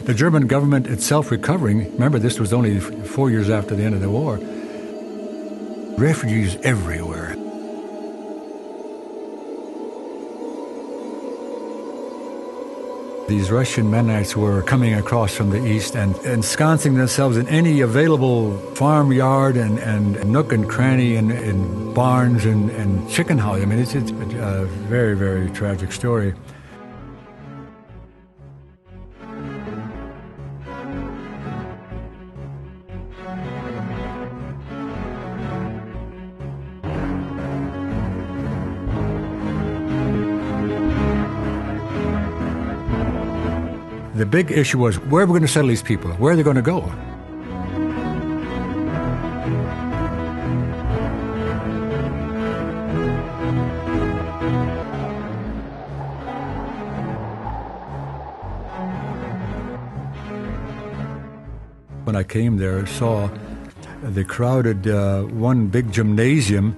the German government itself recovering. Remember, this was only 4 years after the end of the war. Refugees everywhere. These Russian Mennonites were coming across from the east and ensconcing themselves in any available farmyard and nook and cranny and barns and chicken house. I mean, it's a very, very tragic story. The big issue was, where are we going to settle these people? Where are they going to go? When I came there, I saw the crowded one big gymnasium,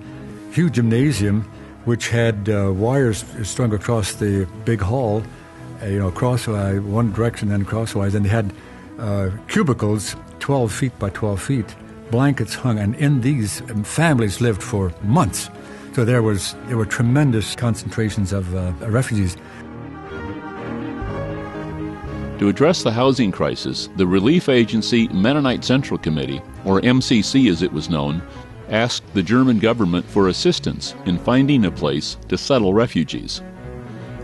huge gymnasium, which had wires strung across the big hall, crosswise, one direction, then crosswise, and they had cubicles 12 feet by 12 feet, blankets hung, and in these families lived for months. So there were tremendous concentrations of refugees. To address the housing crisis, the relief agency Mennonite Central Committee, or MCC as it was known, asked the German government for assistance in finding a place to settle refugees.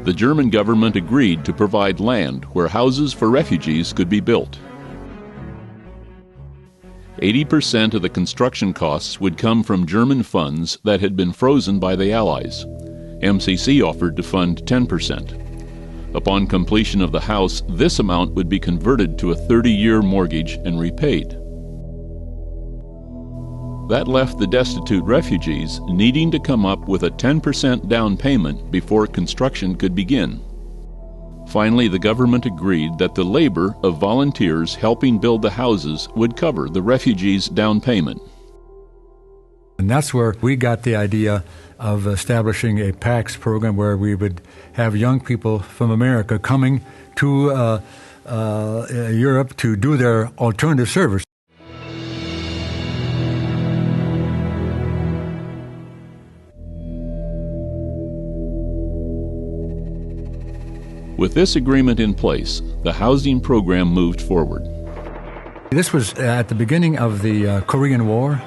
The German government agreed to provide land where houses for refugees could be built. 80% of the construction costs would come from German funds that had been frozen by the Allies. MCC offered to fund 10%. Upon completion of the house, this amount would be converted to a 30-year mortgage and repaid. That left the destitute refugees needing to come up with a 10% down payment before construction could begin. Finally, the government agreed that the labor of volunteers helping build the houses would cover the refugees' down payment. And that's where we got the idea of establishing a Pax program where we would have young people from America coming to Europe to do their alternative service. With this agreement in place, the housing program moved forward. This was at the beginning of the Korean War.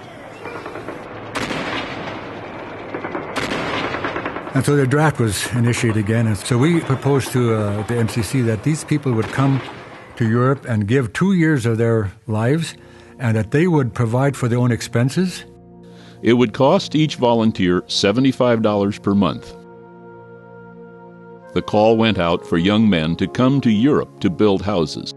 And so the draft was initiated again. And so we proposed to the MCC that these people would come to Europe and give 2 years of their lives and that they would provide for their own expenses. It would cost each volunteer $75 per month. The call went out for young men to come to Europe to build houses.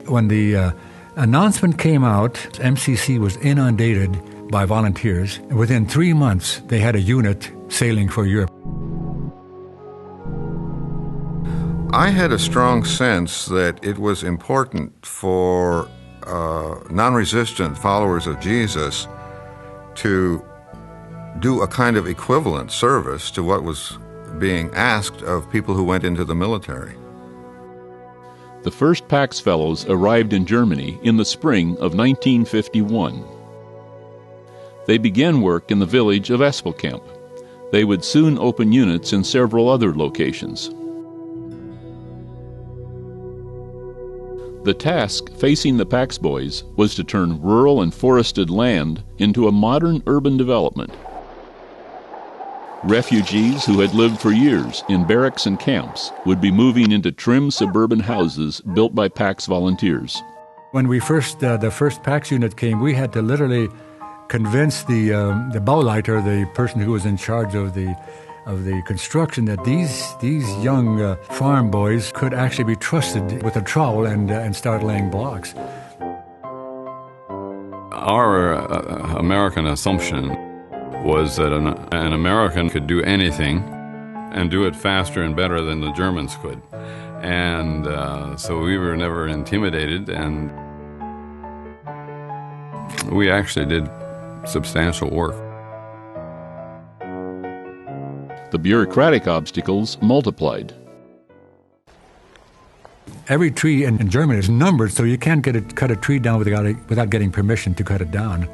When the announcement came out, MCC was inundated by volunteers. Within 3 months, they had a unit sailing for Europe. I had a strong sense that it was important for non-resistant followers of Jesus to do a kind of equivalent service to what was being asked of people who went into the military. The first Pax Fellows arrived in Germany in the spring of 1951. They began work in the village of Espelkamp. They would soon open units in several other locations. The task facing the Pax boys was to turn rural and forested land into a modern urban development. Refugees who had lived for years in barracks and camps would be moving into trim suburban houses built by Pax volunteers. When the first Pax unit came, we had to literally convince the Bauleiter, the person who was in charge of the construction, that these young farm boys could actually be trusted with a trowel and start laying blocks. Our American assumption was that an American could do anything and do it faster and better than the Germans could. And so we were never intimidated, and we actually did substantial work. The bureaucratic obstacles multiplied. every tree in Germany is numbered, so you can't cut a tree down without getting permission to cut it down.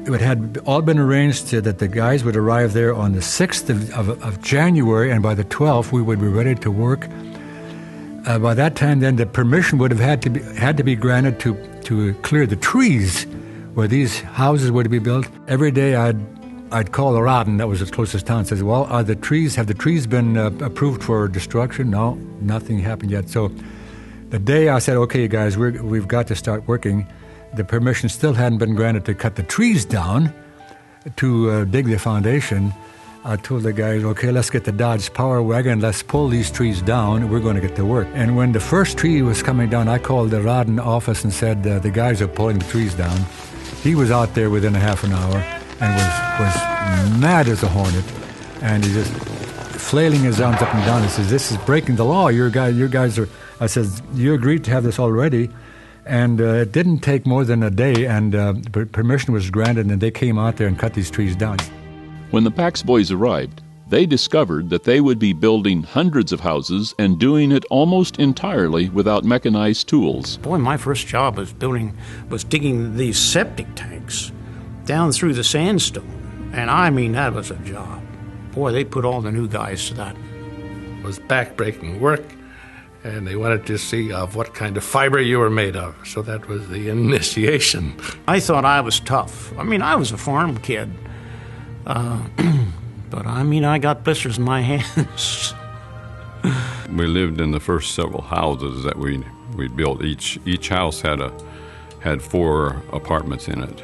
It had all been arranged that the guys would arrive there on the 6th of January, and by the 12th we would be ready to work. By that time, then, the permission would have had to be granted to clear the trees where these houses were to be built. Every day I'd call the Rodden, that was the closest town, and says, well, have the trees been approved for destruction? No, nothing happened yet. So the day I said, okay, guys, we've got to start working, the permission still hadn't been granted to cut the trees down to dig the foundation. I told the guys, okay, let's get the Dodge Power Wagon, let's pull these trees down, we're going to get to work. And when the first tree was coming down, I called the Rodden office and said, the guys are pulling the trees down. He was out there within a half an hour and was mad as a hornet. And he just flailing his arms up and down. He says, this is breaking the law. You guys are, I said, you agreed to have this already. And it didn't take more than a day, and permission was granted, and they came out there and cut these trees down. When the Pax boys arrived, they discovered that they would be building hundreds of houses and doing it almost entirely without mechanized tools. Boy, my first job was digging these septic tanks down through the sandstone. And I mean, that was a job. Boy, they put all the new guys to that. It was back-breaking work, and they wanted to see of what kind of fiber you were made of. So that was the initiation. I thought I was tough. I mean, I was a farm kid. But I mean, I got blisters in my hands. We lived in the first several houses that we built. Each house had 4 apartments in it.